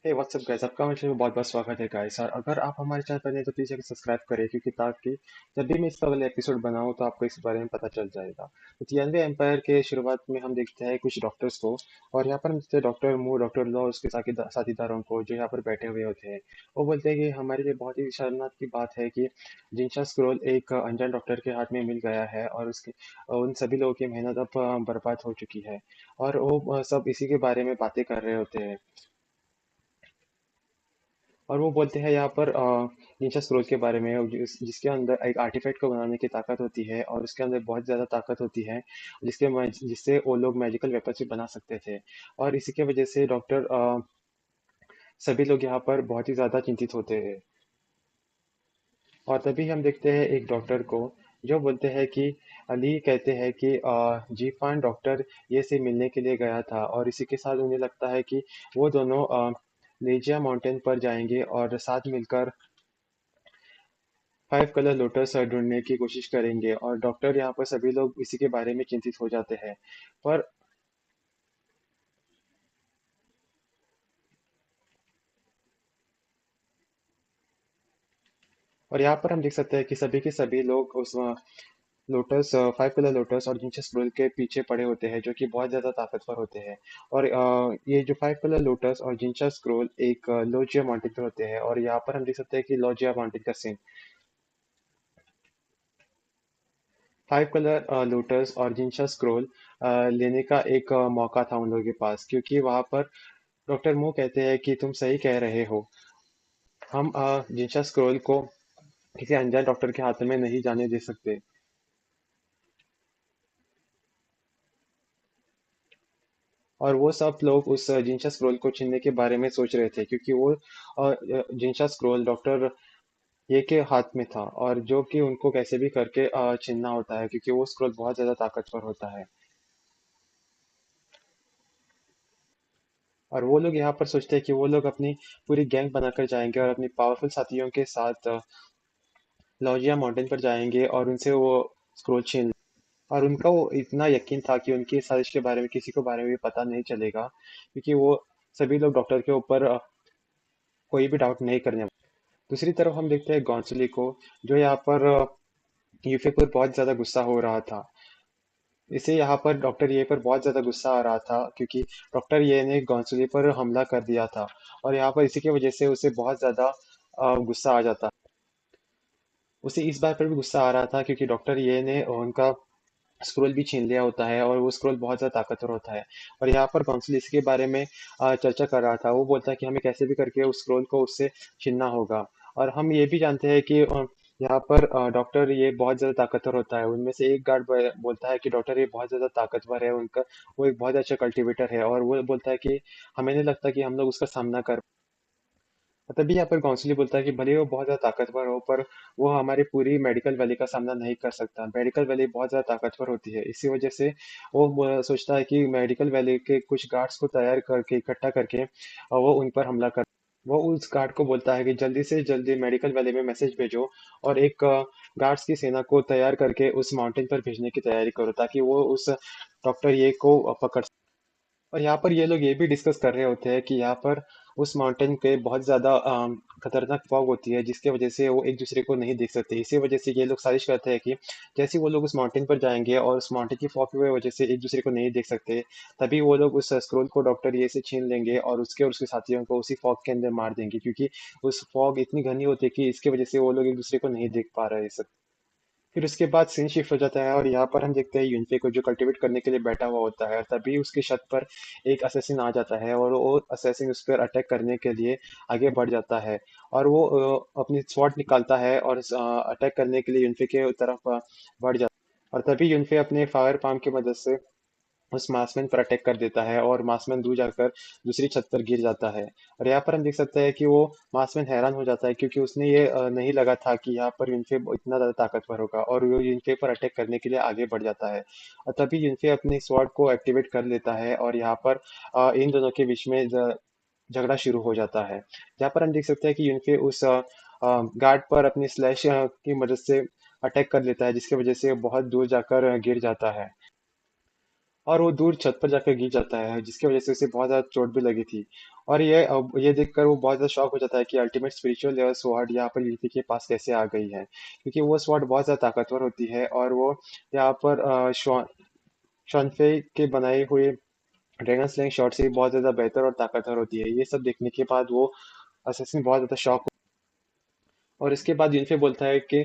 हे WhatsApp guys, आपका मेरे channel में बहुत बहुत स्वागत है गाइस। और अगर आप हमारे चैनल पर नए तो प्लीज सब्सक्राइब करें, क्योंकि ताकि जब भी मैं इसका वाला एपिसोड बनाऊं तो आपको इस बारे में पता चल जाएगा। तो तियानवे एम्पायर के शुरुआत में हम देखते हैं कुछ डॉक्टर्स को। और यहाँ पर हम देखते हैं डॉक्टर मू, डॉक्टर लॉ, उसके साथीदारों को जो यहाँ पर बैठे हुए होते हैं। वो बोलते हैं कि हमारे लिए बहुत ही शर्मनाक की बात है कि जिनशा स्क्रोल एक अनजान डॉक्टर के हाथ में मिल गया है, और उसके उन सभी लोगों की मेहनत अब बर्बाद हो चुकी है। और वो सब इसी के बारे में बातें कर रहे होते हैं। और वो बोलते हैं यहाँ पर निंजा स्क्रोल के बारे में, जिसके अंदर एक आर्टिफैक्ट को बनाने की ताकत होती है, और उसके अंदर बहुत ज़्यादा ताकत होती है, जिससे वो लोग मैजिकल वेपन्स भी बना सकते थे। और इसी की वजह से डॉक्टर सभी लोग यहाँ पर बहुत ही ज़्यादा चिंतित होते हैं। और तभी हम देखते हैं एक डॉक्टर को जो बोलते हैं कि अली कहते हैं कि जीफान डॉक्टर ये से मिलने के लिए गया था, और इसी के साथ उन्हें लगता है कि वो दोनों लेजिया माउंटेन पर जाएंगे और साथ मिलकर फाइव कलर लोटस ढूंढने की कोशिश करेंगे। और डॉक्टर यहाँ पर सभी लोग इसी के बारे में चिंतित हो जाते हैं। पर और यहाँ पर हम देख सकते हैं कि सभी के सभी लोग उस लोटस, फाइव कलर लोटस और जिनसे स्क्रोल के पीछे पड़े होते हैं, जो कि बहुत ज्यादा ताकतवर होते हैं। और ये जो फाइव कलर लोटस और जिनसा स्क्रोल एक लोजिया माउंटेन पर होते हैं। और यहाँ पर हम देख सकते हैं कि लोजिया माउंटेन का सीन, फाइव कलर लोटस और जिनसा स्क्रोल लेने का एक मौका था उन लोगों के पास, क्योंकि वहां पर डॉक्टर मू कहते हैं कि तुम सही कह रहे हो। हम जिनसा स्क्रोल को किसी अनजान डॉक्टर के हाथ में नहीं जाने दे सकते। और वो सब लोग उस जिनशा स्क्रोल को छीनने के बारे में सोच रहे थे, क्योंकि वो जिनशा स्क्रोल डॉक्टर ये के हाथ में था, और जो कि उनको कैसे भी करके छीनना होता है, क्योंकि वो स्क्रोल बहुत ज्यादा ताकतवर होता है। और वो लोग यहाँ पर सोचते हैं कि वो लोग अपनी पूरी गैंग बनाकर जाएंगे और अपनी पावरफुल साथियों के साथ लॉजिया माउंटेन पर जाएंगे और उनसे वो स्क्रोल छीन। और उनका वो इतना यकीन था कि उनकी इस साजिश के बारे में किसी को बारे में भी पता नहीं चलेगा, क्योंकि वो सभी लोग डॉक्टर के ऊपर कोई भी डाउट नहीं करने वाले। दूसरी तरफ हम देखते हैं गौंसली को, जो यहाँ पर यूफे पर बहुत ज्यादा गुस्सा हो रहा था। इसे यहाँ पर डॉक्टर ये पर बहुत ज्यादा गुस्सा आ रहा था, क्योंकि डॉक्टर ये ने गौंसली पर हमला कर दिया था। और यहाँ पर इसी की वजह से उसे बहुत ज्यादा गुस्सा आ जाता। उसे इस बात पर भी गुस्सा आ रहा था क्योंकि डॉक्टर ये ने उनका स्क्रोल भी छीन लिया होता है, और वो स्क्रोल बहुत ज्यादा ताकतवर होता है। और यहाँ पर काउंसिल इसके बारे में चर्चा कर रहा था। वो बोलता है कि हमें कैसे भी करके उस स्क्रोल को उससे छीनना होगा। और हम ये भी जानते हैं कि यहाँ पर डॉक्टर ये बहुत ज्यादा ताकतवर होता है। उनमें से एक गार्ड बोलता है कि डॉक्टर ये बहुत ज्यादा ताकतवर है, उनका वो एक बहुत अच्छा कल्टिवेटर है। और वो बोलता है कि हमें नहीं लगता कि हम लोग उसका सामना कर। तभी यहाँ पर काउंसिल बोलता है कि भले ही वो बहुत ज्यादा ताकतवर हो, पर वो हमारी पूरी मेडिकल वैली का सामना नहीं कर सकता। मेडिकल वैली बहुत ज्यादा ताकतवर होती है, इसी वजह से वो सोचता है कि मेडिकल वैली के कुछ गार्ड्स को तैयार करके, इकट्ठा करके वो उन पर हमला कर। वो उस गार्ड को बोलता है कि जल्दी से जल्दी मेडिकल वैली में मैसेज भेजो, और एक गार्ड्स की सेना को तैयार करके उस माउंटेन पर भेजने की तैयारी करो, ताकि वो उस डॉक्टर ये को पकड़। और यहाँ पर ये लोग ये भी डिस्कस कर रहे होते हैं कि यहाँ पर उस माउंटेन पे बहुत ज्यादा खतरनाक फॉग होती है, जिसके वजह से वो एक दूसरे को नहीं देख सकते। इसी वजह से ये लोग साजिश करते हैं कि जैसे ही वो लोग उस माउंटेन पर जाएंगे और उस माउंटेन की फॉग की वजह से एक दूसरे को नहीं देख सकते, तभी वो लोग उस स्क्रोल को डॉक्टर ये से छीन लेंगे और उसके साथियों को उसी फॉग के अंदर मार देंगे, क्योंकि उस फॉग इतनी घनी होती है कि इसकी वजह से वो लोग एक दूसरे को नहीं देख पा रहे। फिर उसके बाद सीन शिफ्ट हो जाता है, और यहाँ पर हम देखते हैं यूनफे को, जो कल्टीवेट करने के लिए बैठा हुआ होता है। और तभी उसकी छत पर एक असैसिन आ जाता है, और वो असैसिन उस पर अटैक करने के लिए आगे बढ़ जाता है। और वो अपनी स्वॉर्ड निकालता है और अटैक करने के लिए यूनफे के तरफ बढ़ जाता है। और तभी यूनफे अपने फायर पाम की मदद से उस मार्समैन पर अटैक कर देता है, और मार्समैन दूर जाकर दूसरी छत पर गिर जाता है। और यहाँ पर हम देख सकते हैं कि वो मार्समैन हैरान हो जाता है, क्योंकि उसने ये नहीं लगा था कि यहाँ पर यूनफे इतना ज्यादा ताकतवर होगा, और वो यूनफे पर अटैक करने के लिए आगे बढ़ जाता है। और तभी यूनफे अपने स्वॉर्ड को एक्टिवेट कर लेता है, और यहाँ पर इन दोनों के बीच में झगड़ा शुरू हो जाता है। यहाँ पर हम देख सकते हैं कि यूनफे उस गार्ड पर अपनी स्लैश की मदद से अटैक कर लेता है, जिसकी वजह से वो बहुत दूर जाकर गिर जाता है। और वो दूर छत पर जाकर गिर जाता है, जिसकी वजह से उसे बहुत ज़्यादा चोट भी लगी थी। और ये देखकर वो बहुत ज़्यादा शॉक हो जाता है कि अल्टीमेट स्पिरिचुअल लेवल स्वॉर्ड यहाँ पर यूनिटी के पास कैसे आ गई है, क्योंकि वो स्वॉर्ड बहुत ज़्यादा ताकतवर होती है। और वो यहाँ पर शॉनफे के बनाए हुए ड्रैगन स्लेइंग शॉट से भी बहुत ज़्यादा बेहतर और ताकतवर होती है। ये सब देखने के बाद वो असैसिन बहुत ज़्यादा शॉक। और इसके बाद यूनफे बोलता है कि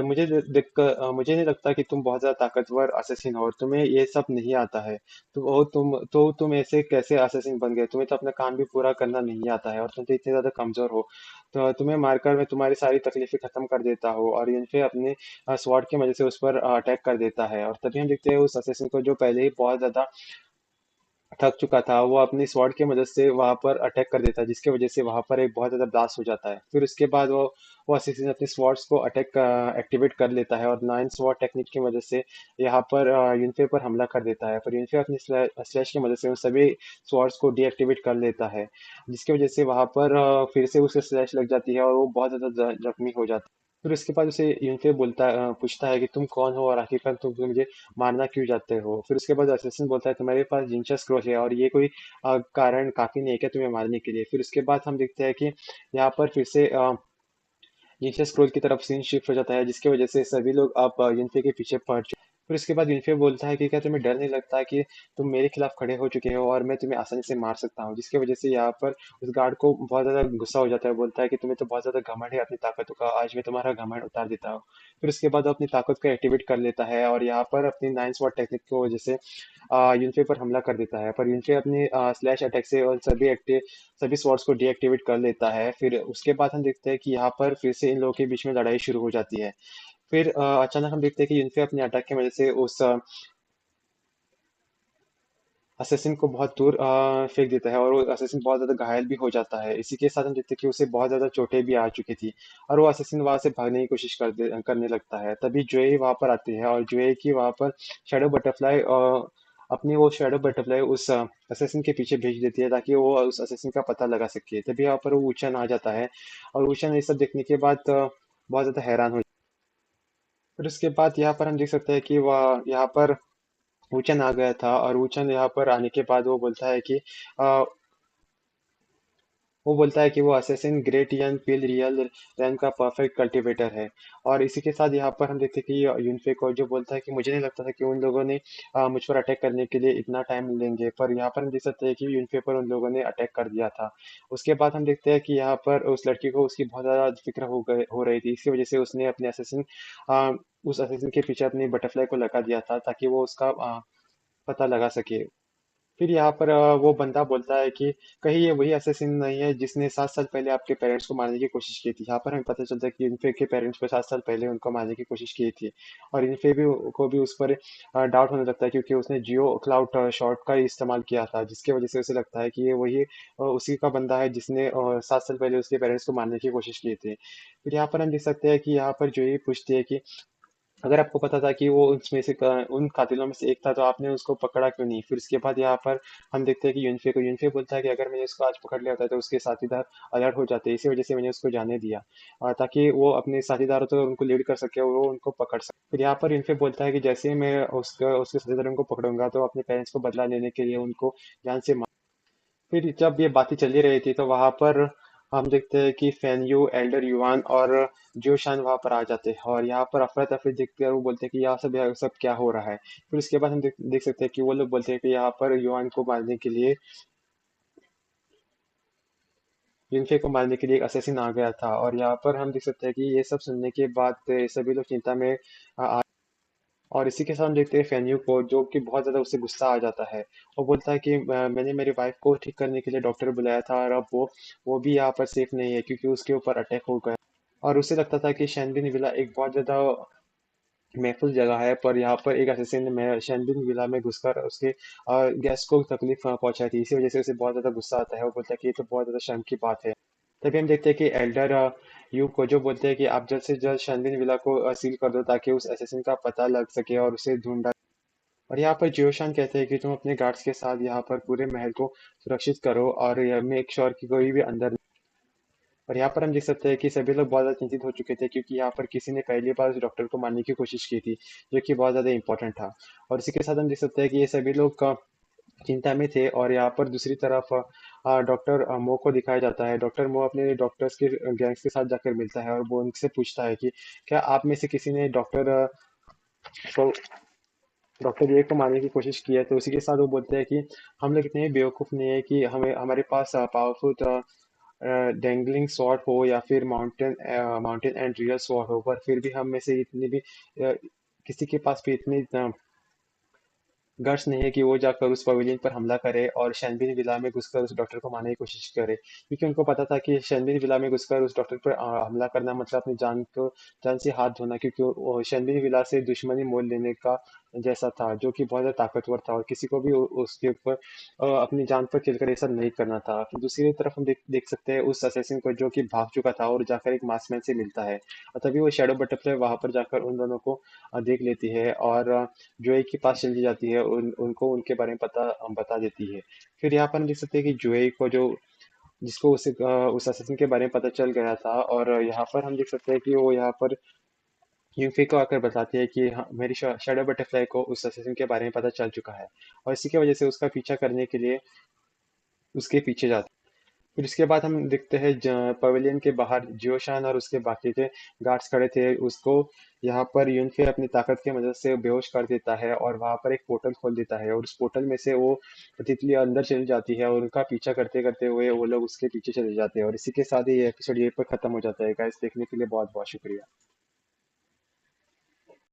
मुझे नहीं लगता कि तुम बहुत ज्यादा ताकतवर असेसिन हो और तुम्हें ये सब नहीं आता है। तुम ऐसे कैसे असेसिन बन गए? तुम्हें तो अपना काम भी पूरा करना नहीं आता है और तुम तो इतने ज्यादा कमजोर हो। तो तुम्हें मारकर मैं तुम्हारी सारी तकलीफें खत्म कर देता हूँ। और यूनफे अपने स्वॉर्ड की मदद से उस पर अटैक कर देता है। और तभी हम देखते हैं उस असेसिन को, जो पहले ही बहुत ज्यादा थक चुका था, वो अपनी स्वॉर्ड की मदद से वहां पर अटैक कर देता है, जिसकी वजह से वहां पर एक बहुत ज्यादा ब्लास्ट हो जाता है। फिर उसके बाद वो असिसिन अपने स्वॉर्ड्स को अटैक एक्टिवेट कर लेता है और नाइन स्वॉर्ड टेक्निक की मदद से यहाँ पर यूनफे पर हमला कर देता है। पर यूनफे अपनी स्लैश की मदद से उन सभी स्वॉर्ड्स को डीएक्टिवेट कर लेता है, जिसकी वजह से वहां पर फिर से उसे स्लैश लग जाती है और वो बहुत ज्यादा जख्मी हो जाता है। फिर उसके बाद उसे यूनफे पूछता है कि तुम कौन हो और आखिरकार तुम मुझे मारना क्यों चाहते हो? फिर उसके बाद असैसिन बोलता है तुम्हारे पास जिनचा स्क्रॉल है और ये कोई कारण काफी नहीं है क्या तुम्हें मारने के लिए? फिर उसके बाद हम देखते हैं कि यहाँ पर फिर से नीचे स्क्रॉल की तरफ सीन शिफ्ट हो जाता है, जिसकी वजह से सभी लोग अब यूनफे के पीछे पड़ चुके हैं। फिर उसके बाद यूनफे बोलता है कि क्या तुम्हें डर नहीं लगता कि तुम मेरे खिलाफ खड़े हो चुके हो और मैं तुम्हें आसानी से मार सकता हूँ? जिसकी वजह से यहाँ पर उस गार्ड को बहुत ज्यादा गुस्सा हो जाता है, बोलता है कि तुम्हें तो बहुत ज्यादा घमंड है अपनी ताकतों का, आज मैं तुम्हारा घमंड उतार देता हूँ। फिर उसके बाद वो अपनी ताकत को एक्टिवेट कर लेता है और यहाँ पर अपनी नाइन स्वॉट टेक्निक की वजह से यूनफे पर हमला कर देता है। पर यूनफे अपनी स्लैश अटैक से और सभी स्वॉर्ड्स को डीएक्टिवेट कर लेता है। फिर उसके बाद हम देखते हैं कि यहाँ पर फिर से इन लोगों के बीच में लड़ाई शुरू हो जाती है। फिर अचानक हम देखते हैं कि यूनफे अपने अटैक की वजह से उस असेसिन को बहुत दूर फेंक देता है और वो असेसिन बहुत ज्यादा घायल भी हो जाता है। इसी के साथ हम देखते हैं कि उसे बहुत ज्यादा चोटें भी आ चुकी थी और वो असेसिन वहां से भागने की कोशिश करने लगता है। तभी जुए वहां पर आती है और जुए की वहां पर शैडो बटरफ्लाई अपनी वो शैडो बटरफ्लाई उस असेसिन के पीछे भेज देती है, ताकि वो उस असेसिन का पता लगा सके। तभी यहाँ पर वो ऊचन आ जाता है और ऊचन ये सब देखने के बाद बहुत ज्यादा हैरान हो। फिर उसके बाद यहाँ पर हम देख सकते हैं कि वह यहाँ पर ऊचन आ गया था और ऊचन यहाँ पर आने के बाद वो बोलता है कि वो असेसिन ग्रेट यन पिल रियल रैन का परफेक्ट कल्टीवेटर है। और इसी के साथ यहाँ पर हम देखते हैं कि यूनफे को जो बोलता है कि मुझे नहीं लगता था कि उन लोगों ने मुझ पर अटैक करने के लिए इतना टाइम लेंगे, पर यहाँ पर हम देख सकते हैं कि यूनफे पर उन लोगों ने अटैक कर दिया था। उसके बाद हम देखते हैं कि यहाँ पर उस लड़की को उसकी बहुत ज़्यादा फिक्र हो रही थी, इसकी वजह से उसने अपने उस असेसिन के पीछे अपनी बटरफ्लाई को लगा दिया था, ताकि वो उसका पता लगा सके। फिर यहाँ पर वो बंदा बोलता है कि कहीं ये वही असैसिन नहीं है जिसने 7 साल पहले आपके पेरेंट्स को मारने की कोशिश की थी? यहाँ पर हमें पता चलता है कि इन्फे के पेरेंट्स को 7 साल पहले उनको मारने की कोशिश की थी। और इन्फे भी को भी उस पर डाउट होने लगता है, क्योंकि उसने जियो क्लाउड शॉट का इस्तेमाल किया था, जिसकी वजह से उसे लगता है कि ये वही उसी का बंदा है जिसने 7 साल पहले उसके पेरेंट्स को मारने की कोशिश की थी। फिर यहाँ पर हम देख सकते हैं कि यहाँ पर जो ये पूछती है कि अगर आपको पता था कि वो उन कातिलों में से एक था, तो आपने उसको पकड़ा क्यों नहीं? फिर उसके बाद यहाँ पर हम देखते हैं कि यूनफे बोलता है कि अगर मैंने उसको आज पकड़ लिया होता तो उसके साथीदार अलर्ट हो जाते, इसी वजह से मैंने उसको जाने दिया, ताकि वो अपने साथीदारों तो उनको लीड कर सके और वो उनको पकड़ सके। फिर यहाँ पर यूनफे बोलता है कि जैसे ही मैं उसके साथीदारों को पकड़ूंगा तो अपने पेरेंट्स को बदला लेने के लिए उनको जान से। फिर जब ये बातें चली रही थी तो वहां पर हम देखते हैं कि फेनयू, एल्डर युआन और जियोशान वहां पर आ जाते हैं और यहाँ पर अफरा तफरी देखते हैं। वो बोलते हैं कि यह सब क्या हो रहा है? फिर उसके बाद हम देख सकते हैं कि वो लोग बोलते हैं कि यहाँ पर युआन को मारने के लिए युनफे को मारने के लिए एक असैसिन आ गया था। और यहाँ पर हम देख सकते हैं कि ये सब सुनने के बाद सभी लोग चिंता में और इसी के साथ हम देखते हैं फेन्यू को, जो कि बहुत ज्यादा उससे गुस्सा आ जाता है। वो बोलता है कि मैंने मेरी वाइफ को ठीक करने के लिए डॉक्टर बुलाया था और अब वो भी यहाँ पर सेफ नहीं है, क्योंकि उसके ऊपर अटैक हो गया। और उसे लगता था कि शैनबिन विला एक बहुत ज्यादा महफूज जगह है, पर यहाँ पर एक असिस्टेंट ने शैनबिन विला में घुसकर उसके गेस्ट को तकलीफ पहुंचाई थी। इसी वजह से उसे बहुत ज्यादा गुस्सा आता है। वो बोलता है कि ये तो बहुत ज्यादा शर्म की बात है। तभी हम देखते हैं कि एल्डर यू को जो बोलते हैं कि आप जल्द से जल्द शैनबिन विला को सील कर दो, ताकि उस असैसिन का पता लग सके और उसे ढूंढा। और यहाँ पर जियोशान कहते हैं कि तुम अपने गार्ड्स के साथ यहाँ पर पूरे महल को सुरक्षित करो और मेक श्योर कि कोई भी अंदर और यहाँ पर हम देख सकते हैं कि सभी लोग बहुत ज़्यादा चिंतित हो चुके थे, क्योंकि यहाँ पर किसी ने पहली बार उस डॉक्टर को मारने की कोशिश की थी, जो कि बहुत ज़्यादा इंपॉर्टेंट था। और इसी के साथ हम देख सकते हैं कि ये सभी लोग चिंता में थे। और यहाँ पर दूसरी तरफ डॉक्टर मो को दिखाया जाता है। डॉक्टर मो अपने डॉक्टर्स के गैंग्स के साथ जाकर मिलता है और वो उनसे पूछता है कि क्या आप में से किसी ने को डॉक्टर ये को मारने की कोशिश की है। तो उसी के साथ वो बोलते हैं कि हम लोग इतने बेवकूफ़ नहीं है कि हमें हमारे पास पावरफुल डेंगलिंग स्वॉर्ड हो या फिर माउंटेन एंड रियल स्वॉर्ड हो, पर फिर भी हम में से इतनी भी किसी के पास भी इतनी गर्श नहीं है कि वो जाकर उस पवेलियन पर हमला करे और शैनबिन विला में घुसकर उस डॉक्टर को मारने की कोशिश करे, क्योंकि उनको पता था कि शैनबिन विला में घुसकर उस डॉक्टर पर हमला करना मतलब अपनी जान से हाथ धोना, क्योंकि शैनबिन विला से दुश्मनी मोल लेने का जैसा था, जो कि बहुत ज़्यादा ताकतवर था और किसी को भी उसके ऊपर अपनी जान पर खेलकर ऐसा नहीं करना था। फिर दूसरी तरफ हम देख सकते हैं उस असैसिन को, जो कि भाग चुका था और जाकर एक मास्कमैन से मिलता है। और तभी वो शैडो बटरफ्लाई वहां पर जाकर उन दोनों को देख लेती है और जोई के पास चली जाती है, उनको उनके बारे में बता देती है। फिर यहाँ पर हम देख सकते हैं कि जोई को जो जिसको उस असैसिन के बारे में पता चल गया था, और यहाँ पर हम देख सकते हैं कि वो यहाँ पर यूफी को आकर बताती है कि हाँ, मेरी शैडो बटरफ्लाई को उस असैसिन के बारे में पता चल चुका है, और इसी की वजह से उसका पीछा करने के लिए उसके पीछे जाती है। फिर उसके बाद हम देखते हैं पवेलियन के बाहर जियोशान और उसके बाकी के गार्ड्स खड़े थे। उसको यहाँ पर यूनफे अपनी ताकत की मदद से बेहोश कर देता है और वहां पर एक पोर्टल खोल देता है, और उस पोर्टल में से वो तितली अंदर चली जाती है और उनका पीछा करते करते हुए वो लोग उसके पीछे चले जाते हैं। और इसी के साथ ही ये एपिसोड यहीं पर खत्म हो जाता है। गाइस, देखने के लिए बहुत बहुत शुक्रिया।